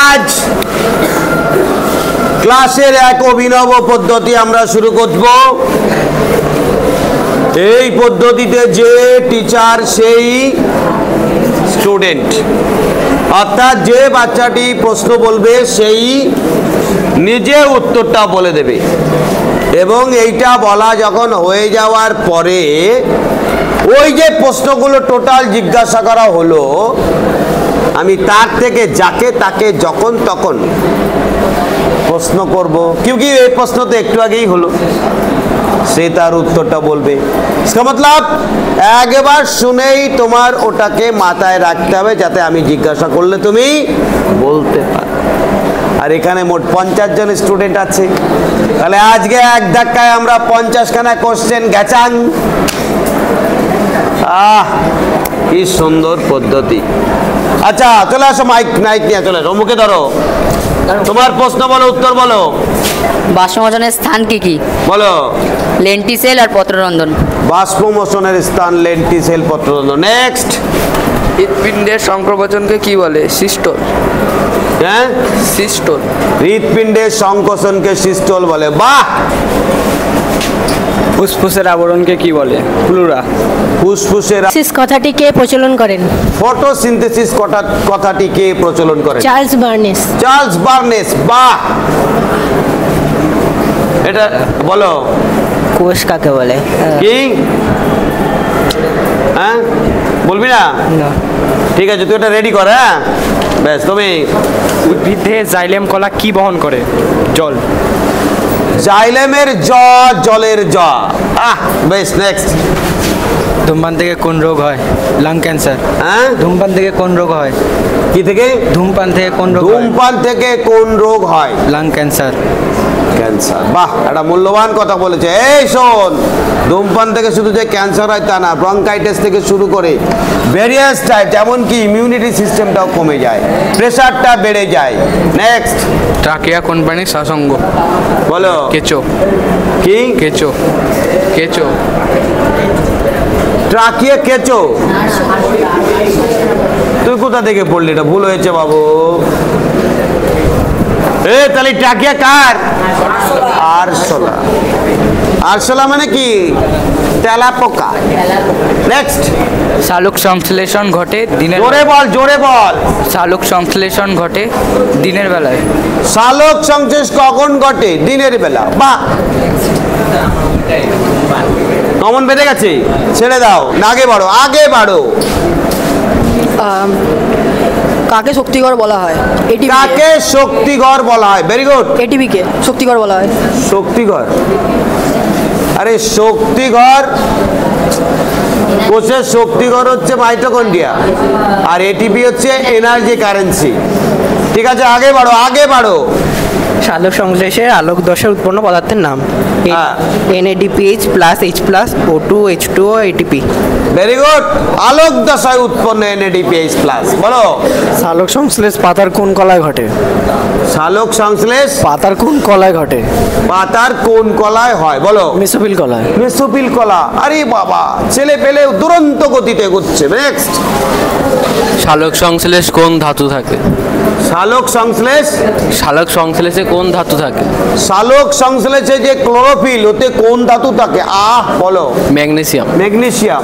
আজ ক্লাসের এক অভিনব পদ্ধতি আমরা শুরু করব। এই পদ্ধতিতে যে টিচার সেই স্টুডেন্ট, অর্থাৎ যে বাচ্চাটি প্রশ্ন বলবে সেই নিজে উত্তরটা বলে দেবে, এবং এইটা বলা যখন হয়ে যাওয়ার পরে ওই যে প্রশ্নগুলো টোটাল জিজ্ঞাসা করা হলো, আমি তার থেকে যাকে তাকে যখন তখন প্রশ্ন করব, क्योंकि এই প্রশ্ন তো একটু আগেই হলো, সে তার উত্তরটা বলবে। इसका मतलब একবার শুনেই তোমার ওটাকে মাথায় রাখতে হবে, যাতে আমি জিজ্ঞাসা করলে তুমি বলতে পারো। আর এখানে মোট 50 জন স্টুডেন্ট আছে, তাহলে আজকে এক ধাক্কায় আমরা 50 খানা কোশ্চেন গেছাং। কি সুন্দর পদ্ধতি। আচ্ছা চলে আসো, মাইক নিয়ে চলে আসো, মুখে ধরো, তোমার প্রশ্ন বলো, উত্তর বলো। বাষ্পমোচনের স্থান কি কি বলো। লেন্টিসেল আর পত্ররন্ধন। বাষ্পমোচনের স্থান লেন্টিসেল, পত্ররন্ধন। নেক্সট। হৃৎপিণ্ডের সংকোচনকে কি বলে? সিস্টোল। হ্যাঁ, সিস্টোল। হৃৎপিণ্ডের সংকোচনকে সিস্টোল বলে। বাহ। ফুসফুসের আবরণকে কি বলে? প্লুরা। ফুসফুসের সিস কথাটি কে প্রচলন করেন? ফটোসিনথেসিস কথাটি কে প্রচলন করেন? Charles Barnes. Charles Barnes. বাহ। এটা বলো। কোষ কাকে বলে? কি? হ্যাঁ, বলবি না? ঠিক আছে, তুই এটা রেডি কর। হ্যাঁ, বেশ। তুমি? উদ্ভিদে জাইলেম কলা কি বহন করে? জল। জাইলেমের জ, জলের জ। বেশ। নেক্সট। ধূমপান থেকে কোন রোগ হয়? Lung cancer. হ্যাঁ, ধূমপান থেকে কোন রোগ হয়? কি থেকে? ধূমপান থেকে কোন রোগ হয়? ধূমপান থেকে কোন রোগ হয়? Lung cancer. ক্যান্সার। বাহ, একটা মূল্যবান কথা বলেছে। এই শোন, ধূমপান থেকে শুধু যে ক্যান্সার হয় তা না, ব্রঙ্কাইটিস থেকে শুরু করে ভেরিয়াস টাইপ, যেমন কি ইমিউনিটি সিস্টেমটাও কমে যায়, প্রেশারটা বেড়ে যায়। নেক্সট। ট্রাকিয়া কোন প্রাণীর শ্বাসঙ্গ? বলো। কেঁচো। কি? কেঁচো। কেঁচো। ট্রাকিয়া কেঁচো। তুই কোথা থেকে পড়লি? এটা ভুল হয়েছে বাবু। তাহলে ট্রাকিয়া কার? আরশোলা। আরশোলা মানে কি? তেলাপোকা। নেক্সট। সালোক সংশ্লেষণ ঘটে দিনের। জোরে বল, জোরে বল। সালোক সংশ্লেষণ ঘটে দিনের বেলায়। সালোক সংশ্লেষ কখন ঘটে? দিনের বেলা। বাহ, কমন বেঁধে গেছে, ছেড়ে দাও, আগে বাড়ো, আগে বাড়ো। কাকে শক্তিগড় বলা হয়? কাকে শক্তিগড় বলা হয়? Very good. এটিপি কে শক্তিগড় বলা হয়? শক্তিগড়, আরে শক্তিগড়, কোষের শক্তিগড় হচ্ছে মাইটোকন্ড্রিয়া, আর এটিপি হচ্ছে এনার্জি কারেন্সি। ঠিক আছে, আগে বাড়ো, আগে বাড়ো। সালোক সংশ্লেষের আলোক দশায় উৎপন্ন পদার্থের নাম? হ্যাঁ। NADPH plus H plus O2 H2O ATP। Very good. আলোক দশায় উৎপন্ন NADPH প্লাস। বলো। সালোক সংশ্লেষ পাতার কোন কলায় ঘটে? সালোক সংশ্লেষ পাতার কোন কলায় ঘটে? পাতার কোন কলায় হয়? বলো। মেসোফিল কলায়। মেসোফিল কলা। আরে বাবা, ছেলে পেলে দুরন্ত গতিতে এগোচ্ছে। নেক্সট। সালোক সংশ্লেষ কোন ধাতু থাকে? সালোক সংশ্লেষ, সালোক সংশ্লেষে কোন ধাতু থাকে? সালোক সংশ্লেষে যে ক্লোরোফিল, ওতে কোন ধাতু থাকে? বলো। ম্যাগনেসিয়াম। ম্যাগনেসিয়াম।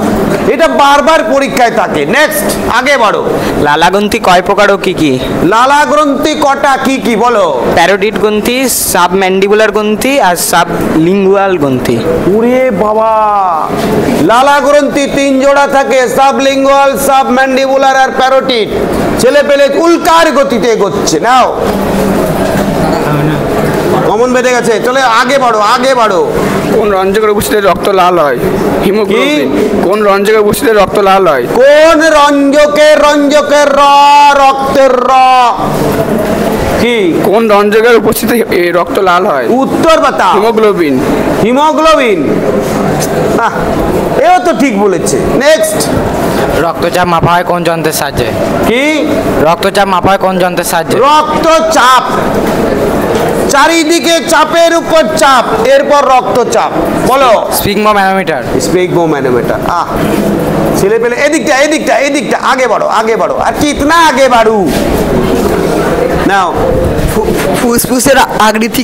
এটা বারবার পরীক্ষায় থাকে। নেক্সট, আগে বাড়ো। লালাগ্রন্থি কয় প্রকার ও কি কি? লালা গ্রন্থি কটা, কি কি? বলো। প্যারোটিড গ্রন্থি, সাবম্যান্ডিবুলার গ্রন্থি আর সাবলিঙ্গুয়াল গ্রন্থি। ওরে বাবা, লালা গ্রন্থি 3 জোড়া থাকে, সাবলিঙ্গুয়াল, সাবম্যান্ডিবুলার আর প্যারোটিড। ছেলে পেলে উল্কার গতিতে এগোচ্ছে। নাও, কমন বেঁধে গেছে, চলে আগে বাড়ো, আগে বাড়ো। কোন রঞ্জকের উপস্থিতিতে রক্ত লাল হয়? হিমোগ্লোবিন। কোন রঞ্জকের উপস্থিতিতে রক্ত লাল হয়? কোন রঞ্জকের? রঞ্জকের র, রক্তের র। কি? কোন রঞ্জকের উপস্থিতিতে রক্ত লাল হয়? উত্তর বাতা। হিমোগ্লোবিন। হিমোগ্লোবিন। এও তো ঠিক বলেছে। নেক্সট। রক্তচাপ মাপা হয় কোন যন্ত্রের সাহায্যে? কি? রক্তচাপ মাপা হয় কোন যন্ত্রের সাহায্যে? রক্তচাপ, চারিদিকে চাপের উপর চাপ, এরপর রক্তচাপ। বলো। স্পিগমোম্যানোমিটার। স্পিগমোম্যানোমিটার। ছেলে পেলে এদিকটা এদিকটা এদিকটা আগে বাড়ো আর কিতনা আগে বাড়ু নাও। ফুসফুসের আকৃতি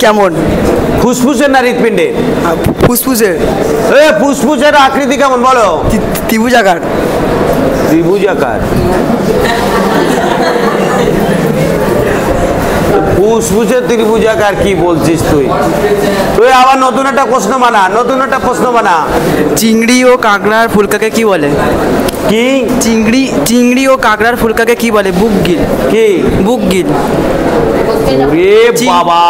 কেমন? ফুসফুসের না হৃৎপিণ্ডের? ফুসফুসের ফুসফুসের আকৃতি কেমন বলো? ত্রিভুজাকার। ত্রিভুজাকার? ফুসফুসের ত্রিভুজাকার কি বলছিস তুই? তুই আবার নতুন একটা প্রশ্ন বানা। চিংড়ি ও কাঁকড়ার ফুলকাকে কি বলে? কি চিংড়ি ও কাঁকড়ার ফুলকাকে কি বলে? বুকগিল। কি বুকগিল। ওরে বাবা,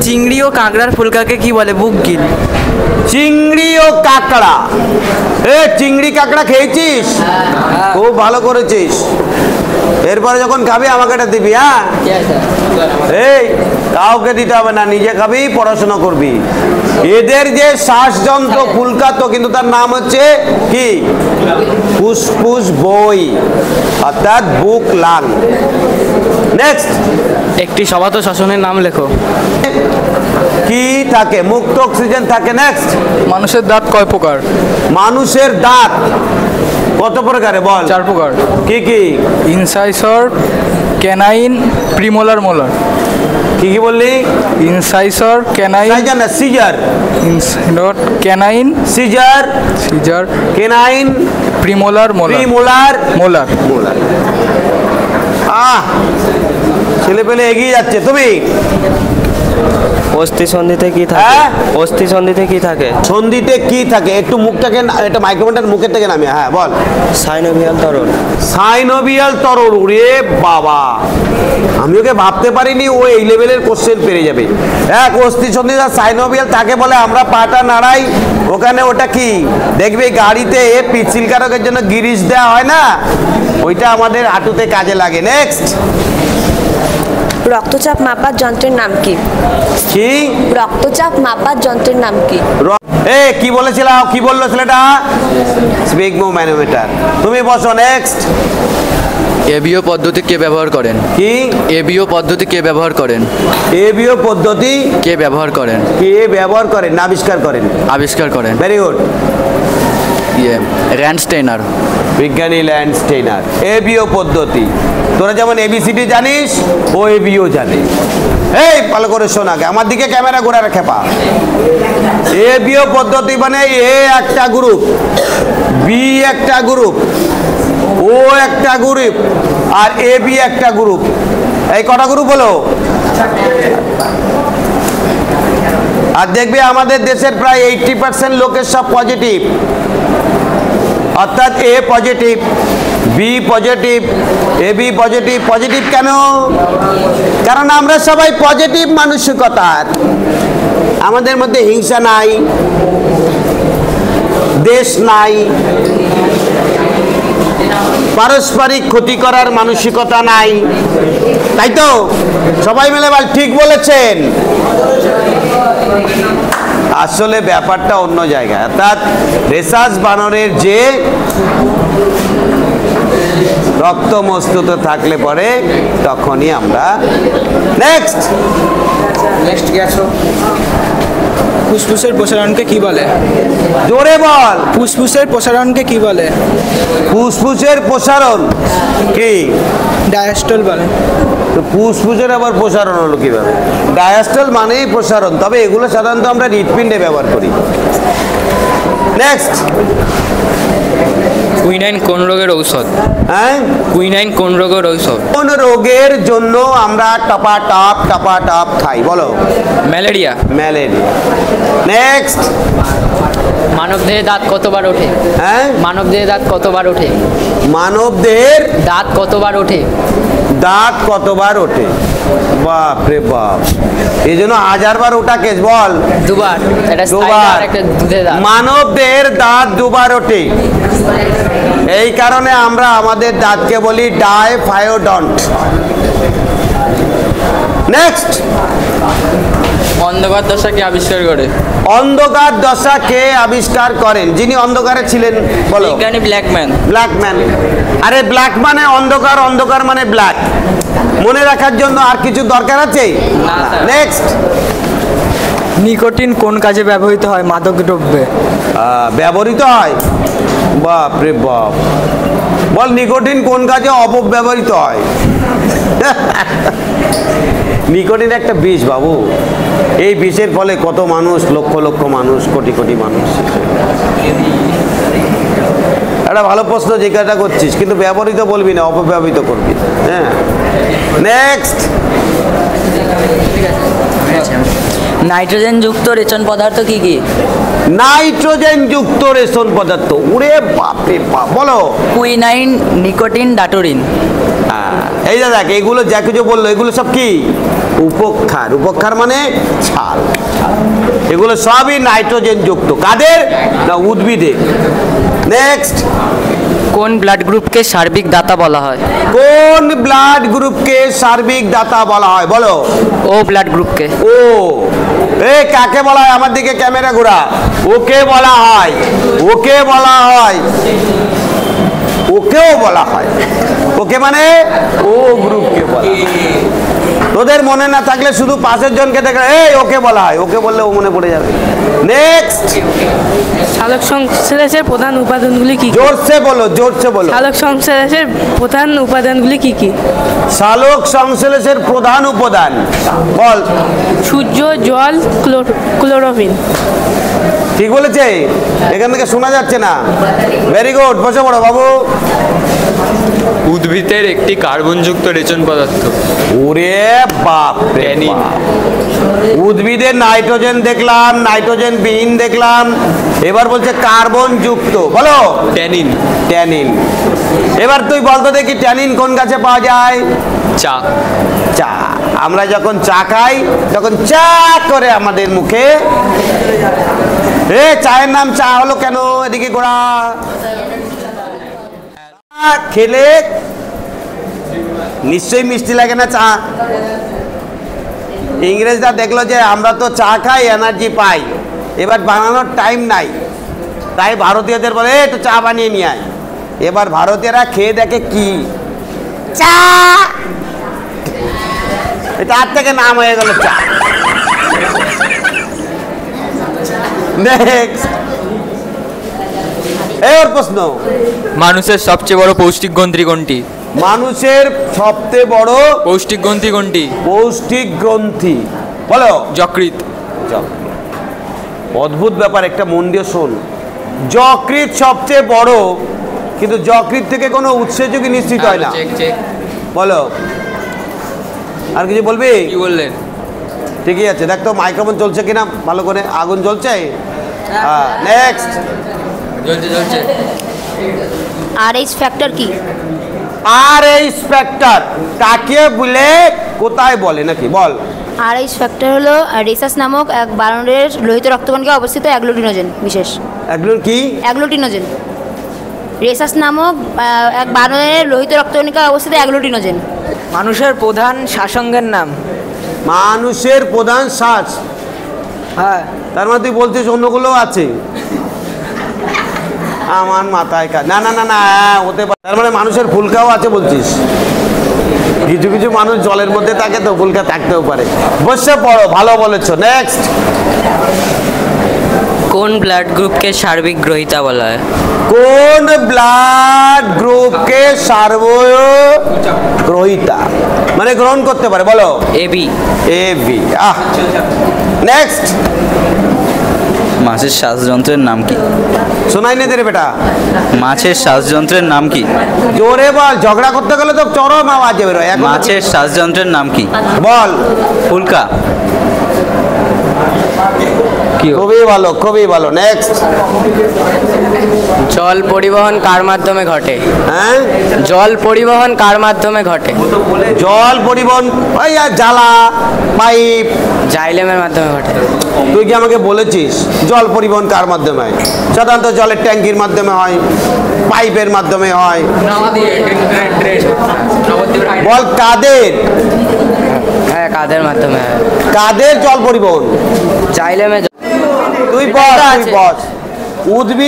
চিংড়ি ও কাঁকড়ার ফুলকাকে কি বলে? বুকগিল। চিংড়ি ও কাঁকড়া? চিংড়ি কাঁকড়া খেয়েছিস? খুব ভালো করেছিস। এরপরে যখন খাবি আমাকে এটা দিবি। হ্যাঁ, এই কাউকে দিতে হবে না, নিজে খাবি, পড়াশোনা করবি। এদের যে শ্বাসযন্ত্র ফুলকাতো, কিন্তু তার নাম হচ্ছে কি? ফুসফুস বই, অর্থাৎ বুক লাং। নেক্সট, একটি সবাত শ্বসনের নাম লেখো। কি থাকে? মুক্ত অক্সিজেন থাকে। নেক্সট, মানুষের দাঁত কয় প্রকার? মানুষের দাঁত কত প্রকারে বল? 4 প্রকার। কি কি? Incisor, canine, premolar, molar. কি বললি? Incisor, canine, scissor, canine, scissor, canine, premolar, premolar, molar. ছেলে পেলে এগিয়ে যাচ্ছে। তুমি? অস্থি সন্ধিতে কি থাকে? অস্থি সন্ধিতে কি থাকে? সন্ধিতে কি থাকে? একটু মুখটাকে, এটা মাইক্রোফোনটার মুখের থেকে নামিয়ে। হ্যাঁ বল। সাইনোভিয়াল তরল। সাইনোভিয়াল তরল? রে বাবা, আমি ওকে ভাবতে পারিনি ও এই লেভেলের কোশ্চেন পেরে যাবে। অস্থি সন্ধিতে সাইনোভিয়াল থাকে বলে আমরা পাটা নাড়াই, ওখানে ওটা কি দেখবে গাড়িতে পিচ্ছিল কারকের জন্য গিরিশ দেওয়া হয় না, ওইটা আমাদের হাঁটুতে কাজে লাগে। নেক্সট, রক্তচাপ মাপার যন্ত্রের নাম কি? কি? রক্তচাপ মাপার যন্ত্রের নাম কি? কি বলেছিল? কি বললো ছেলেটা? স্পিগমোম্যানোমিটার। তুমি বসো। নেক্সট, এবিও পদ্ধতি কে ব্যবহার করেন? কি? এবিও পদ্ধতি কে ব্যবহার করেন? এবিও পদ্ধতি কে ব্যবহার করেন? কে ব্যবহার করেন? আবিষ্কার করেন। আবিষ্কার করেন। Very good. র্যান্ডস্টেইনার। বিজ্ঞানী ল্যান্ডস্টেইনার। এবিও পদ্ধতি, তোরা যেমন এবিসিডি জানিস, ও এবিও জানে। এই ভালো করে শোন, আগে আমার দিকে ক্যামেরা ঘোরা রেখে পা। এবিও পদ্ধতি মানে এ একটা গ্রুপ, বি একটা গ্রুপ, ও একটা গ্রুপ, আর এ বি একটা গ্রুপ। এই কটা গ্রুপ হলো? আর দেখবে আমাদের দেশের প্রায় 80% লোকের সব পজিটিভ, অর্থাৎ এ positive, B positive, A B positive. Positive কেন? কারণ আমরা সবাই পজিটিভ মানসিকতার, আমাদের মধ্যে হিংসা নাই, দেশ নাই, পারস্পরিক ক্ষতি করার মানসিকতা নাই, তাই তো? সবাই মিলে বল, ঠিক বলেছেন। আসলে ব্যাপারটা অন্য জায়গায়, অর্থাৎ রেসাস বানরের যে রক্ত মস্তিষ্ক থাকলে পরে তখনই আমরা। নেক্সট গেছো। ফুসফুসের প্রসারণকে কি বলে? জোরে বল। ফুসফুসের প্রসারণকে কি বলে? ফুসফুসের প্রসারণ কি? ডায়াস্টল বলে। তো ফুসফুসের আবার প্রসারণ হলো কিভাবে? ডায়াস্টল মানেই প্রসারণ, তবে এগুলো সাধারণত আমরা হৃৎপিণ্ডে ব্যবহার করি। নেক্সট, কুইনাইন কোন রোগের ঔষধ? হ্যাঁ, কুইনাইন কোন রোগের ঔষধ? কোন রোগের জন্য আমরা টপাটপ খাই? বলো। ম্যালেরিয়া। ম্যালেরিয়া। নেক্সট, মানবদেহে দাঁত কতবার ওঠে? হ্যাঁ, মানবদেহে দাঁত কতবার ওঠে? মানবদেহের দাঁত কতবার ওঠে? দাঁত কতবার ওঠে? বাপ রে বাপ, এই জন্য 1000 বার ওঠা কেস। বল। দুবার। এটা দুবার। আর একটা দুধের দাঁত। মানব দেহের দাঁত দুবার ওঠে, এই কারণে আমরা আমাদের দাঁতকে বলি ডাইফায়োডন্ট। নেক্সট, অন্ধকার দশা কে আবিষ্কার করে? অন্ধকার দশা কে আবিষ্কার করেন? যিনি অন্ধকারে ছিলেন। বলো। বিজ্ঞানী ব্ল্যাকম্যান। ব্ল্যাকম্যান। আরে ব্ল্যাক মানে অন্ধকার, অন্ধকার মানে ব্ল্যাক। মনে রাখার জন্য আর কিছু দরকার আছে? নেক্সট, নিকোটিন কোন কাজে ব্যবহৃত হয় মাদক দ্রব্যে? ব্যবহৃত হয়? বাপ রে বাপ। বল নিকোটিন কোন কাজে অপব্যবহৃত হয়? নিকোটিন একটা বিষ বাবু। এই বিষের ফলে কত মানুষ, লক্ষ লক্ষ মানুষ, কোটি কোটি মানুষ। একটা ভালো প্রশ্ন জিজ্ঞাসা করছিস, কিন্তু ব্যবহৃত বলবি না, অপব্যবহৃত করবি। হ্যাঁ, নেক্সট। নাইট্রোজেন যুক্ত রেচন পদার্থ কি কি? নাইট্রোজেন যুক্ত রেশন পদার্থ, ওরে বাপরে বাপ, বলো। Quinine, nicotine, daturine. এই যে দেখ, এগুলো যা কিছু বললো এগুলো সব কি? উপক্ষার। উপক্ষার মানে ছাল। এগুলো সবই নাইট্রোজেন যুক্ত। কাদের? না, উদ্ভিদে। নেক্সট। কোন ব্লাড গ্রুপকে সার্বিক দাতা বলা হয়? কোন ব্লাড গ্রুপকে সার্বিক দাতা বলা হয়? বলো। ও ব্লাড গ্রুপকে। ও, এ কাকে বলা হয়? আমার দিকে ক্যামেরা ঘোরা। ওকে বলা হয়, ওকে বলা হয়, ওকেও বলা হয়। ওকে মানে ও গ্রুপকে বলা হয়। তোদের মনে না থাকলে শুধু পাশের জনকে দেখে এই ওকে বলা হয়, ওকে বললে ও মনে পড়ে যাবে। নেক্সট। সালোক সংশ্লেষের প্রধান উপাদানগুলি কি? জোরসে বলো, জোরসে বলো। সালোক সংশ্লেষের প্রধান উপাদানগুলি কি কি? সালোক সংশ্লেষের প্রধান উপাদান বল। সূর্য, জল, ক্লোরোফিল। ঠিক বলেছে? এখান থেকে শোনা যাচ্ছে না। ভেরি গুড, বসে পড়ো বাবু। উদ্ভিদের একটি কার্বনযুক্ত রেচন পদার্থ। ওরে বাপ রে ট্যানিন। বাপ। উদ্ভিদের নাইট্রোজেন দেখলাম, নাইট্রোজেন বিহীন দেখলাম, এবার বলছে কার্বন যুক্ত। বলো। ট্যানিন। ট্যানিন। এবার তুই বলতো দেখি ট্যানিন কোন গাছে পাওয়া যায়? চা। চা। আমরা যখন চা খাই তখন চা করে আমাদের মুখে। এ চায়ের নাম চা হলো কেন? এদিকে গোড়া। খেলে নিশ্চয়ই মিষ্টি লাগে না চা? ইংরেজরা দেখলো যে আমরা তো চা খাই, এনার্জি পাই, এবার বানানোর টাইম নাই, তাই ভারতীয়দের বলে একটু চা বানিয়ে নিয়ে আয়। এবার ভারতীয়রা খেয়ে দেখে কি? চা। তার থেকে নাম হয়ে গেল চা। নেক্সট। এর প্রশ্ন। মানুষের সবচেয়ে বড় পৌষ্টিক গ্রন্থি কোনটি? মানুষের সবচেয়ে বড় পৌষ্টিক গ্রন্থি কোনটি? পৌষ্টিক গ্রন্থি বলো। যকৃৎ। অদ্ভুত ব্যাপার, একটা মন দিয়ে শোন। যকৃৎ সবচেয়ে বড়, কিন্তু যকৃৎ থেকে কোনো উৎসেচকই নিশ্চিত হয় না। বলো। আর কিছু বলবি? কি বললেন? ঠিকই আছে। দেখ তো মাইক্রোফোন চলছে কিনা ভালো করে। আগুন জ্বলছে? হ্যাঁ। নেক্সট। জ্বলছে জ্বলছে। RH ফ্যাক্টর কি? RH ফ্যাক্টর কাকে বলে, কোথায় বলে নাকি? বল। RH ফ্যাক্টর হলো রেসাস নামক এক বানরের লোহিত রক্তকণিকায় অবস্থিত অ্যাগ্লুটিনোজেন বিশেষ। এগুলো কি? অ্যাগ্লুটিনোজেন। রেসাস নামক এক বানরের লোহিত রক্তকণিকায় অবস্থিত অ্যাগ্লুটিনোজেন। মানুষের প্রধান শ্বাসঙ্গের নাম? মানুষের প্রধান শ্বাস? হ্যাঁ। তার মানে তুই বলছিস অন্যগুলো আছে? আমার মাথায় কাজ। না না না না, হতে পারে। তার মানে মানুষের ফুলকাও আছে বলছিস? কিছু কিছু মানুষ জলের মধ্যে থাকে তো ফুলকা থাকতেও পারে। বসে পড়ো, ভালো বলেছো। নেক্সট। কোন ব্লাড গ্রুপকে সার্বিক গ্রহিতা বলা হয়? কোন ব্লাড গ্রুপকে সার্বগ্রহিতা মানে গ্রহণ করতে পারে? বলো। এবি। এবি। নেক্সট। মাছের শ্বাসযন্ত্রের নাম কি? শোনাই না রে বেটা। মাছের শ্বাসযন্ত্রের নাম কি? জোরে বল, ঝগড়া করতে গেলে তো চরম আওয়াজ বেরোয়। মাছের শ্বাসযন্ত্রের নাম কি? বল। ফুলকা। খুবই ভালো, খুবই ভালো। নেক্সট। জল পরিবহন কার মাধ্যমে ঘটে? হ্যাঁ, জল পরিবহন কার মাধ্যমে ঘটে? জল পরিবহন ওই জ্বালা পাইপ জাইলেমের মাধ্যমে ঘটে। তুই কি আমাকে বলেছিস জল পরিবহন কার মাধ্যমে হয়? সাধারণত জলের ট্যাঙ্কির মাধ্যমে হয়, পাইপের মাধ্যমে হয়। বল কাদের? হ্যাঁ, কাদের মাধ্যমে হয়? কাদের জল পরিবহন? জাইলেমে। তুই বল, তুই বল। উদ্ভিদ